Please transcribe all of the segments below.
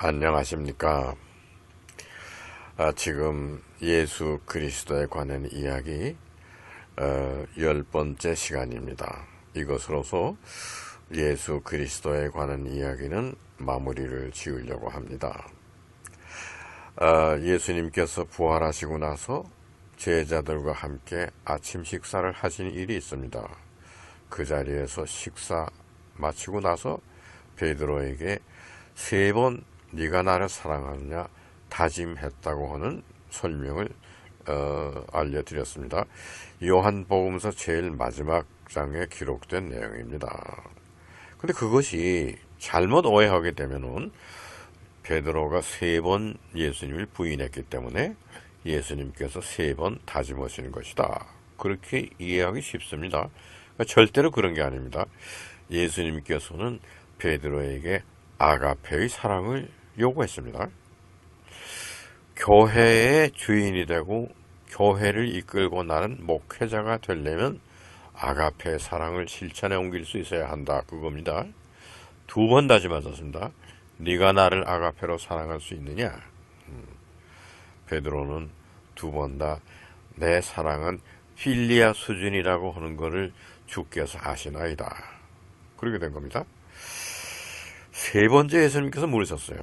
안녕하십니까. 지금 예수 그리스도에 관한 이야기 10번째 시간입니다. 이것으로서 예수 그리스도에 관한 이야기는 마무리를 지으려고 합니다. 예수님께서 부활하시고 나서 제자들과 함께 아침 식사를 하신 일이 있습니다. 그 자리에서 식사 마치고 나서 베드로에게 3번 네가 나를 사랑하느냐 다짐했다고 하는 설명을 알려드렸습니다. 요한복음서 제일 마지막 장에 기록된 내용입니다. 근데 그것이 잘못 오해하게 되면은 베드로가 3번 예수님을 부인했기 때문에 예수님께서 3번 다짐하시는 것이다. 그렇게 이해하기 쉽습니다. 그러니까 절대로 그런 게 아닙니다. 예수님께서는 베드로에게 아가페의 사랑을 요구했습니다. 교회의 주인이 되고 교회를 이끌고 나는 목회자가 되려면 아가페의 사랑을 실천에 옮길 수 있어야 한다. 그겁니다. 2번 다짐하셨습니다. 네가 나를 아가페로 사랑할 수 있느냐? 베드로는 2번 다 내 사랑은 필리아 수준이라고 하는 것을 주께서 아시나이다. 그렇게 된 겁니다. 3번째 예수님께서 물으셨어요.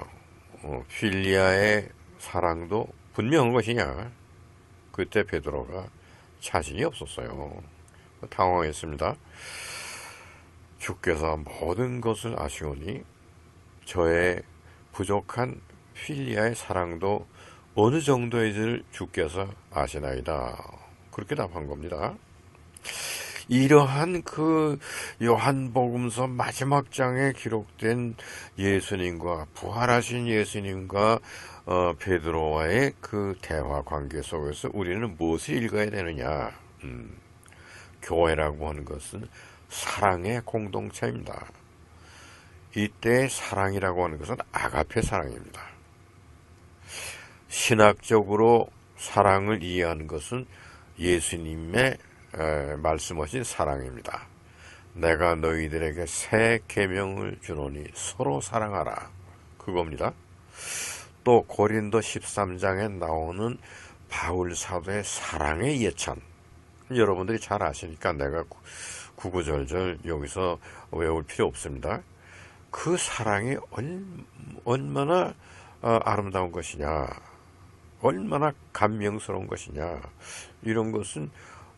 필리아의 사랑도 분명한 것이냐? 그때 베드로가 자신이 없었어요. 당황했습니다. 주께서 모든 것을 아시오니 저의 부족한 필리아의 사랑도 어느 정도인지를 주께서 아시나이다. 그렇게 답한 겁니다. 이러한 그 요한복음서 마지막 장에 기록된 예수님과 부활하신 예수님과 베드로와의 그 대화 관계 속에서 우리는 무엇을 읽어야 되느냐? 교회라고 하는 것은 사랑의 공동체입니다. 이때 사랑이라고 하는 것은 아가페 사랑입니다. 신학적으로 사랑을 이해하는 것은 예수님의 말씀하신 사랑입니다. 내가 너희들에게 새 계명을 주노니 서로 사랑하라. 그겁니다. 또 고린도 13장에 나오는 바울 사도의 사랑의 예찬. 여러분들이 잘 아시니까 내가 구구절절 여기서 외울 필요 없습니다. 그 사랑이 얼마나 아름다운 것이냐, 얼마나 감명스러운 것이냐, 이런 것은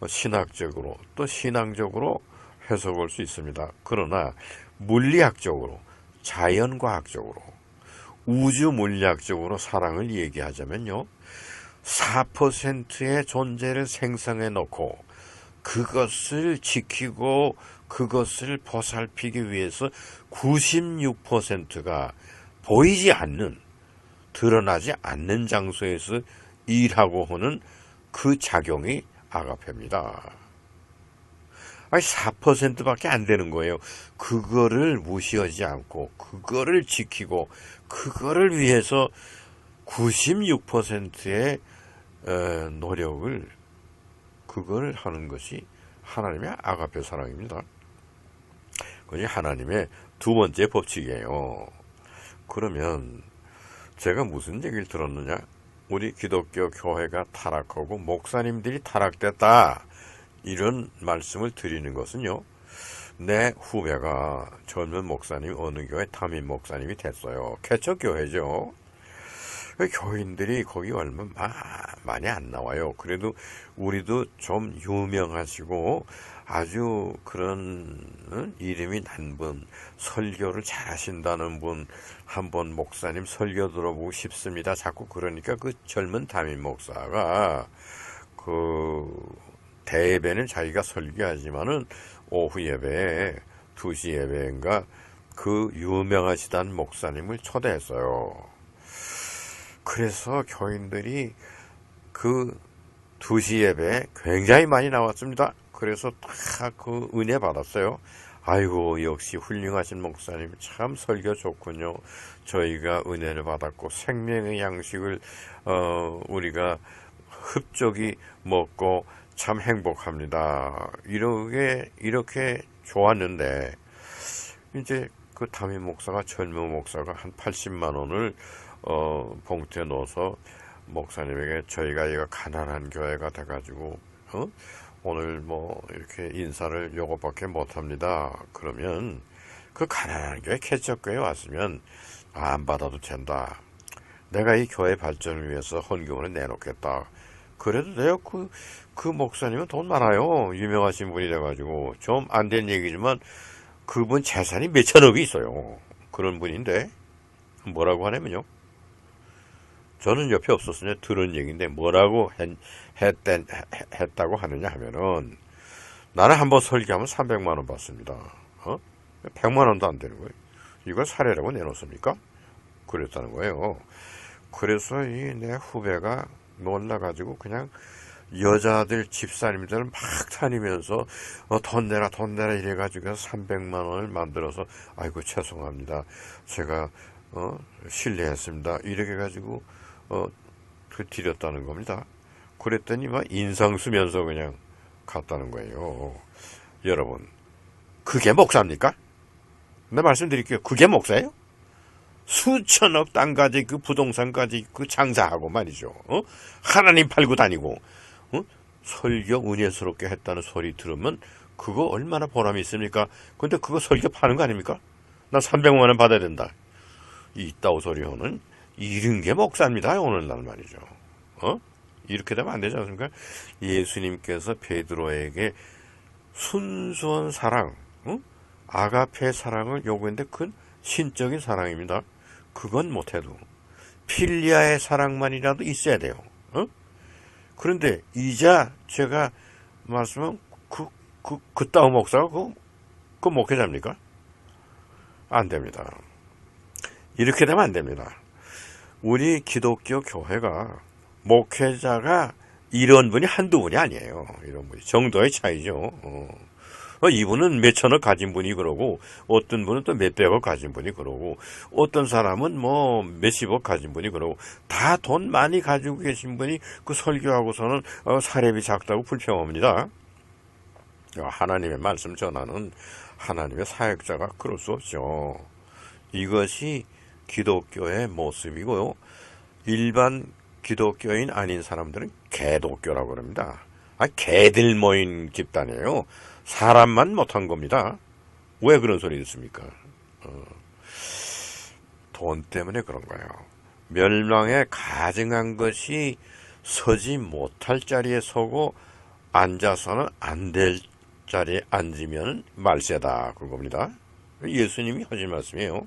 신학적으로 또 신앙적으로 해석할 수 있습니다. 그러나 물리학적으로, 자연과학적으로, 우주 물리학적으로 사랑을 얘기하자면요, 4%의 존재를 생성해 놓고 그것을 지키고 그것을 보살피기 위해서 96%가 보이지 않는, 드러나지 않는 장소에서 일하고 하는 그 작용이 아가페입니다. 아니 4%밖에 안 되는 거예요. 그거를 무시하지 않고 그거를 지키고 그거를 위해서 96%의 노력을 그걸 하는 것이 하나님의 아가페 사랑입니다. 그것이 하나님의 2번째 법칙이에요. 그러면 제가 무슨 얘기를 들었느냐? 우리 기독교 교회가 타락하고 목사님들이 타락됐다. 이런 말씀을 드리는 것은요, 내 후배가 젊은 목사님 어느 교회 담임 목사님이 됐어요. 개척교회죠. 교인들이 거기 얼마 많이 안 나와요. 그래도 우리도 좀 유명하시고 아주 그런 이름이 난 분, 설교를 잘 하신다는 분 한번 목사님 설교 들어보고 싶습니다. 자꾸 그러니까 그 젊은 담임 목사가 그 대예배는 자기가 설교하지만은 오후 예배에 2시 예배인가 그 유명하시다는 목사님을 초대했어요. 그래서 교인들이 그 2시 예배에 굉장히 많이 나왔습니다. 그래서 다 그 은혜 받았어요. 아이고 역시 훌륭하신 목사님 참 설교 좋군요. 저희가 은혜를 받았고 생명의 양식을 우리가 흡족이 먹고 참 행복합니다. 이렇게 좋았는데 이제 그 담임 목사가 젊은 목사가 한 80만 원을 봉투에 넣어서 목사님에게 저희가 이거 가난한 교회가 돼가지고 오늘 뭐 이렇게 인사를 요것밖에 못합니다. 그러면 그 가난한 교회 개척교회 왔으면 안 받아도 된다. 내가 이 교회 발전을 위해서 헌금을 내놓겠다. 그래도 돼요. 그 목사님은 돈 많아요. 유명하신 분이 돼가지고 좀 안 된 얘기지만 그분 재산이 몇천억이 있어요. 그런 분인데 뭐라고 하냐면요. 저는 옆에 없었으니 들은 얘기인데 뭐라고 했다고 하느냐 하면은 나는 한번 설교하면 300만 원 받습니다. 100만 원도 안 되는 거예요. 이걸 사례라고 내놓습니까? 그랬다는 거예요. 그래서 이 내 후배가 놀라가지고 그냥 여자들 집사님들 막 다니면서 돈 내라 이래가지고 300만 원을 만들어서 아이고 죄송합니다. 제가 실례했습니다. 이렇게 가지고 드렸다는 겁니다. 그랬더니 막 인상 쓰면서 그냥 갔다는 거예요. 여러분, 그게 목사입니까? 내 말씀드릴게요. 그게 목사예요? 수천억 땅까지 그 부동산까지 그 장사하고 말이죠. 하나님 팔고 다니고 설교 은혜스럽게 했다는 소리 들으면 그거 얼마나 보람이 있습니까? 근데 그거 설교 파는 거 아닙니까? 나 300만 원 받아야 된다. 이따오 소리호는 이런 게 목사입니다. 오늘날 말이죠. 이렇게 되면 안 되지 않습니까? 예수님께서 베드로에게 순수한 사랑, 아가페 사랑을 요구했는데 그건 신적인 사랑입니다. 그건 못해도 필리아의 사랑만이라도 있어야 돼요. 그런데 이자 제가 말씀은 그따위 목사가 그 목회자입니까? 안 됩니다. 이렇게 되면 안 됩니다. 우리 기독교 교회가 목회자가 이런 분이 한두 분이 아니에요. 이런 분이 정도의 차이죠. 이분은 몇천억 가진 분이 그러고 어떤 분은 또 몇백억 가진 분이 그러고 어떤 사람은 뭐 몇십억 가진 분이 그러고 다 돈 많이 가지고 계신 분이 그 설교하고서는 사례비 작다고 불평합니다. 하나님의 말씀 전하는 하나님의 사역자가 그럴 수 없죠. 이것이 기독교의 모습이고요. 일반 기독교인 아닌 사람들은 개독교라고 그럽니다. 개들 모인 집단이에요. 사람만 못한 겁니다. 왜 그런 소리 듣습니까? 돈 때문에 그런 거예요. 멸망에 가증한 것이 서지 못할 자리에 서고 앉아서는 안 될 자리에 앉으면 말세다 그겁니다. 예수님이 하신 말씀이에요.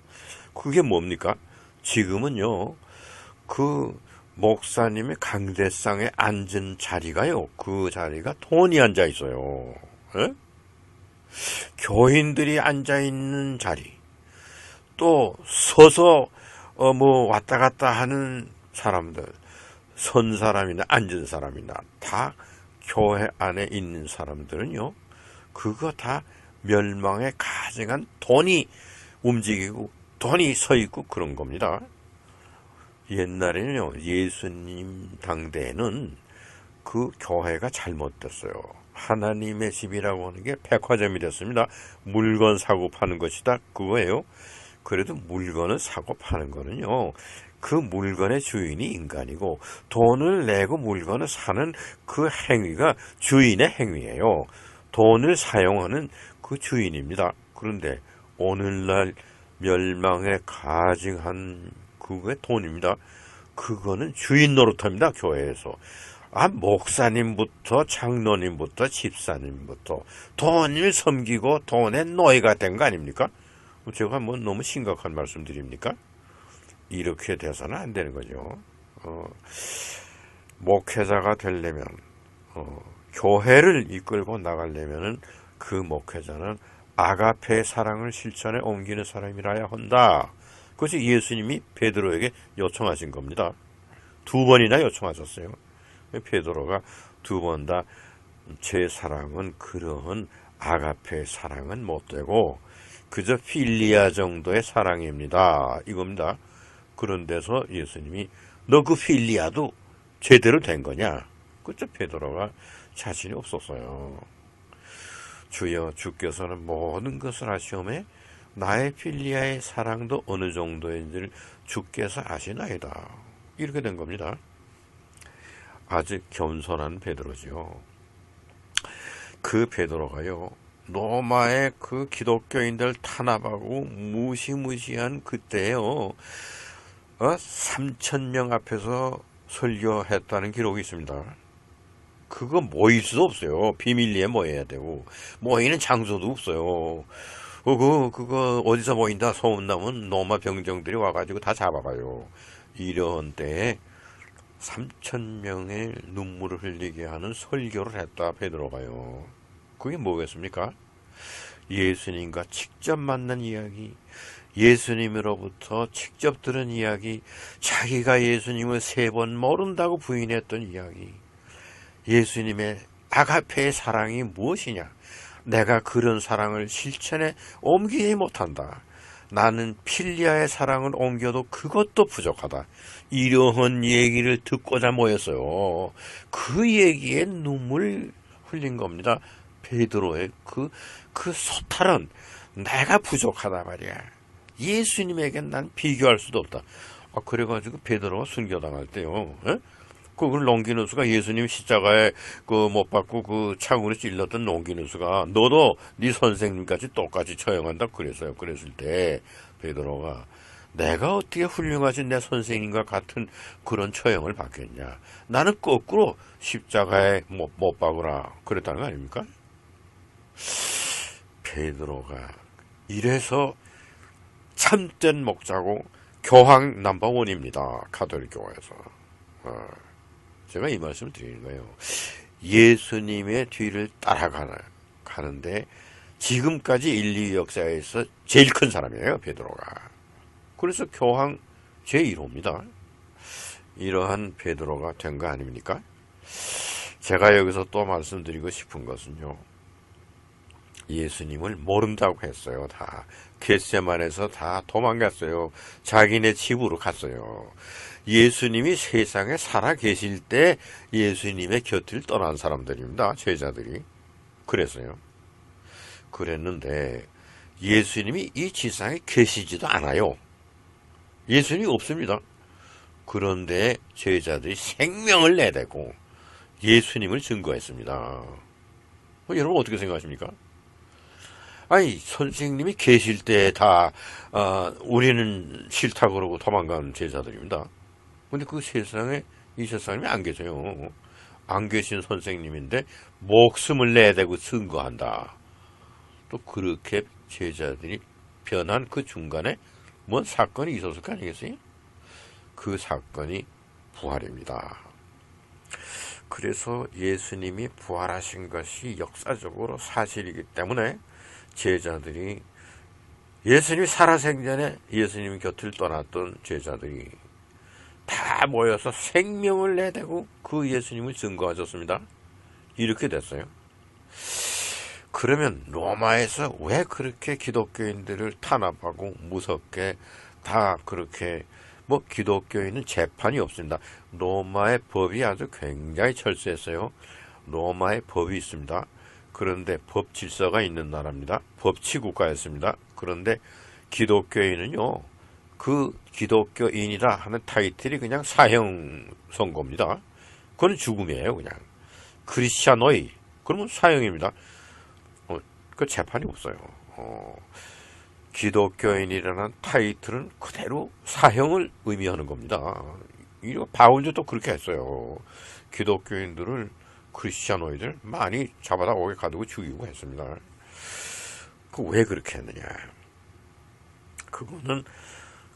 그게 뭡니까? 지금은요. 그 목사님의 강대상에 앉은 자리가요. 그 자리가 돈이 앉아 있어요. 에? 교인들이 앉아있는 자리, 또 서서 뭐 왔다 갔다 하는 사람들, 선 사람이나 앉은 사람이나 다 교회 안에 있는 사람들은요, 그거 다 멸망에 가증한 돈이 움직이고 돈이 서 있고 그런 겁니다. 옛날에는요, 예수님 당대에는 그 교회가 잘못됐어요. 하나님의 집이라고 하는 게 백화점이 됐습니다. 물건 사고 파는 것이다. 그거예요. 그래도 물건을 사고 파는 거는요. 그 물건의 주인이 인간이고 돈을 내고 물건을 사는 그 행위가 주인의 행위예요. 돈을 사용하는 그 주인입니다. 그런데 오늘날 멸망에 가증한 그게 돈입니다. 그거는 주인 노릇합니다. 교회에서. 목사님부터 장로님부터 집사님부터 돈을 섬기고 돈의 노예가 된 거 아닙니까? 제가 뭐 너무 심각한 말씀 드립니까? 이렇게 돼서는 안 되는 거죠. 목회자가 되려면 교회를 이끌고 나가려면은 그 목회자는 아가페의 사랑을 실천에 옮기는 사람이라야 한다. 그것이 예수님이 베드로에게 요청하신 겁니다. 2번이나 요청하셨어요. 베드로가 2번 다 제 사랑은 그러한 아가페의 사랑은 못되고 그저 필리아 정도의 사랑입니다. 이겁니다. 그런 데서 예수님이 너 그 필리아도 제대로 된 거냐? 그저 베드로가 자신이 없었어요. 주여 주께서는 모든 것을 아시오매 나의 필리아의 사랑도 어느 정도인지를 주께서 아시나이다. 이렇게 된 겁니다. 아주 겸손한 베드로지요. 그 베드로가요, 로마의 그 기독교인들 탄압하고 무시무시한 그때요, 3,000명 앞에서 설교했다는 기록이 있습니다. 그거 모일 수도 없어요. 비밀리에 모여야 되고, 모이는 장소도 없어요. 그거 어디서 모인다 소문나면 로마 병정들이 와가지고 다 잡아가요. 이런 때에 3,000명의 눈물을 흘리게 하는 설교를 했다 베드로가요. 그게 뭐겠습니까? 예수님과 직접 만난 이야기, 예수님으로부터 직접 들은 이야기, 자기가 예수님을 3번 모른다고 부인했던 이야기, 예수님의 아가페의 사랑이 무엇이냐, 내가 그런 사랑을 실천에 옮기지 못한다, 나는 필리아의 사랑을 옮겨도 그것도 부족하다, 이러한 얘기를 듣고자 모였어요. 그 얘기에 눈물 흘린 겁니다. 베드로의 그 소탈은 내가 부족하다 말이야. 예수님에겐 난 비교할 수도 없다. 그래가지고 베드로가 순교당할 때요, 그걸 롱기누스가 예수님 십자가에 못 박고 그 창으로 찔렀던 롱기누스가 너도 네 선생님까지 똑같이 처형한다 그랬어요. 그랬을 때 베드로가 내가 어떻게 훌륭하신 내 선생님과 같은 그런 처형을 받겠냐. 나는 거꾸로 십자가에 못 박으라 그랬다는 거 아닙니까? 베드로가 이래서 참된 목자고 교황 넘버원입니다. 가톨릭 교회에서. 제가 이 말씀을 드리는 거예요. 예수님의 뒤를 따라가는데 지금까지 인류 역사에서 제일 큰 사람이에요. 베드로가. 그래서 교황 제1호입니다. 이러한 베드로가 된 거 아닙니까? 제가 여기서 또 말씀드리고 싶은 것은요, 예수님을 모른다고 했어요. 다 겟세만에서 다 도망갔어요. 자기네 집으로 갔어요. 예수님이 세상에 살아 계실 때 예수님의 곁을 떠난 사람들입니다. 제자들이. 그랬어요. 그랬는데 예수님이 이 지상에 계시지도 않아요. 예수님이 없습니다. 그런데 제자들이 생명을 내대고 예수님을 증거했습니다. 여러분 어떻게 생각하십니까? 아니, 선생님이 계실 때 다 우리는 싫다 그러고 도망간 제자들입니다. 근데 그 세상에 이 세상에 안 계세요. 안 계신 선생님인데 목숨을 내대고 증거한다. 또 그렇게 제자들이 변한 그 중간에 뭔 사건이 있었을 거 아니겠어요? 그 사건이 부활입니다. 그래서 예수님이 부활하신 것이 역사적으로 사실이기 때문에 제자들이, 예수님이 살아생전에 예수님 곁을 떠났던 제자들이 다 모여서 생명을 내대고 그 예수님을 증거하셨습니다. 이렇게 됐어요. 그러면 로마에서 왜 그렇게 기독교인들을 탄압하고 무섭게 다 그렇게, 기독교인은 재판이 없습니다. 로마의 법이 아주 굉장히 철저했어요. 로마의 법이 있습니다. 그런데 법 질서가 있는 나라입니다. 법치 국가였습니다. 그런데 기독교인은요, 그 기독교인이라 하는 타이틀이 그냥 사형 선고입니다. 그건 죽음이에요, 그냥. 크리스찬노이, 그러면 사형입니다. 그 재판이 없어요. 기독교인이라는 타이틀은 그대로 사형을 의미하는 겁니다. 이거 바울도 그렇게 했어요. 기독교인들을, 크리스찬노이들 많이 잡아다 오게 가두고 죽이고 했습니다. 그 왜 그렇게 했느냐? 그거는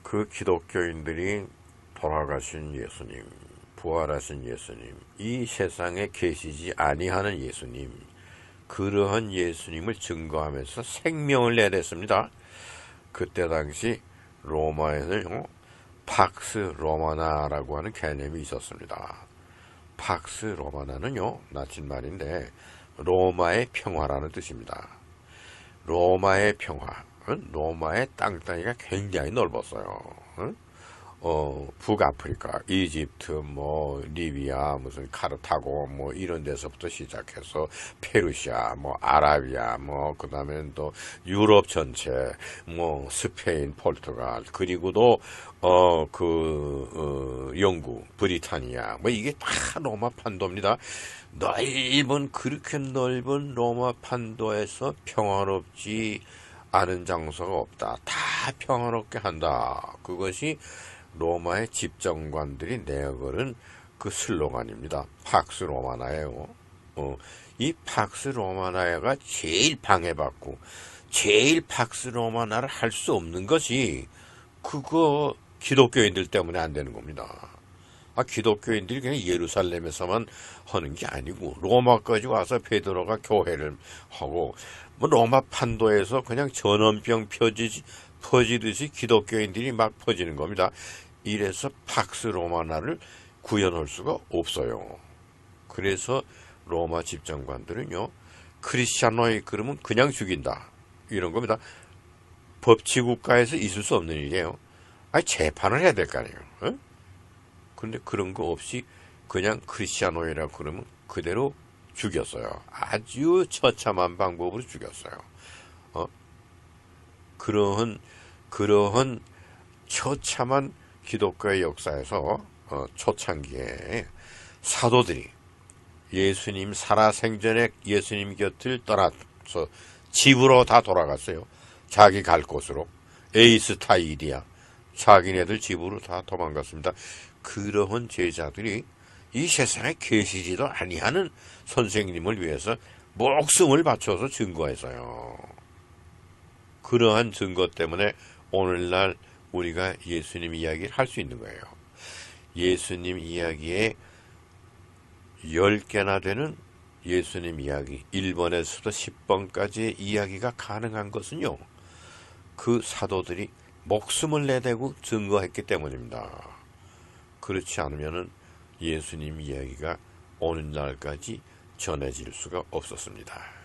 그 기독교인들이 돌아가신 예수님, 부활하신 예수님, 이 세상에 계시지 아니하는 예수님, 그러한 예수님을 증거하면서 생명을 내댔습니다. 그때 당시 로마에는 팍스 로마나라고 하는 개념이 있었습니다. 팍스 로마나는요, 라틴 말인데 로마의 평화라는 뜻입니다. 로마의 평화, 로마의 땅덩이가 굉장히 넓었어요. 북아프리카, 이집트, 뭐 리비아, 무슨 카르타고 뭐 이런 데서부터 시작해서 페르시아, 뭐 아라비아, 뭐 그다음에 또 유럽 전체, 뭐 스페인, 포르투갈, 그리고도 영국, 브리타니아, 뭐 이게 다 로마 판도입니다. 그렇게 넓은 로마 판도에서 평화롭지 않은 장소가 없다. 다 평화롭게 한다. 그것이 로마의 집정관들이 내걸은 그 슬로건입니다. 팍스 로마나예요. 이 팍스 로마나가 제일 방해받고 제일 팍스 로마나를 할 수 없는 것이 그거 기독교인들 때문에 안 되는 겁니다. 기독교인들이 그냥 예루살렘에서만 하는 게 아니고 로마까지 와서 베드로가 교회를 하고 뭐 로마 판도에서 그냥 전염병 퍼지듯이 기독교인들이 막 퍼지는 겁니다. 이래서 팍스 로마나를 구현할 수가 없어요. 그래서 로마 집정관들은요, 크리스찬노이 그러면 그냥 죽인다 이런 겁니다. 법치국가에서 있을 수 없는 일이에요. 재판을 해야 될 거 아니에요. 근데 그런 거 없이 그냥 크리스찬노이라고 그러면 그대로 죽였어요. 아주 처참한 방법으로 죽였어요. 그러한 처참한 기독교의 역사에서 초창기에 사도들이 예수님 살아생전에 예수님 곁을 떠나서 집으로 다 돌아갔어요. 자기 갈 곳으로. 에이스타이리아. 자기네들 집으로 다 도망갔습니다. 그러한 제자들이 이 세상에 계시지도 아니하는 선생님을 위해서 목숨을 바쳐서 증거했어요. 그러한 증거 때문에 오늘날 우리가 예수님 이야기를 할 수 있는 거예요. 예수님 이야기에 10개나 되는 예수님 이야기, 1번에서부터 10번까지의 이야기가 가능한 것은요, 그 사도들이 목숨을 내대고 증거했기 때문입니다. 그렇지 않으면 예수님 이야기가 오늘날까지 전해질 수가 없었습니다.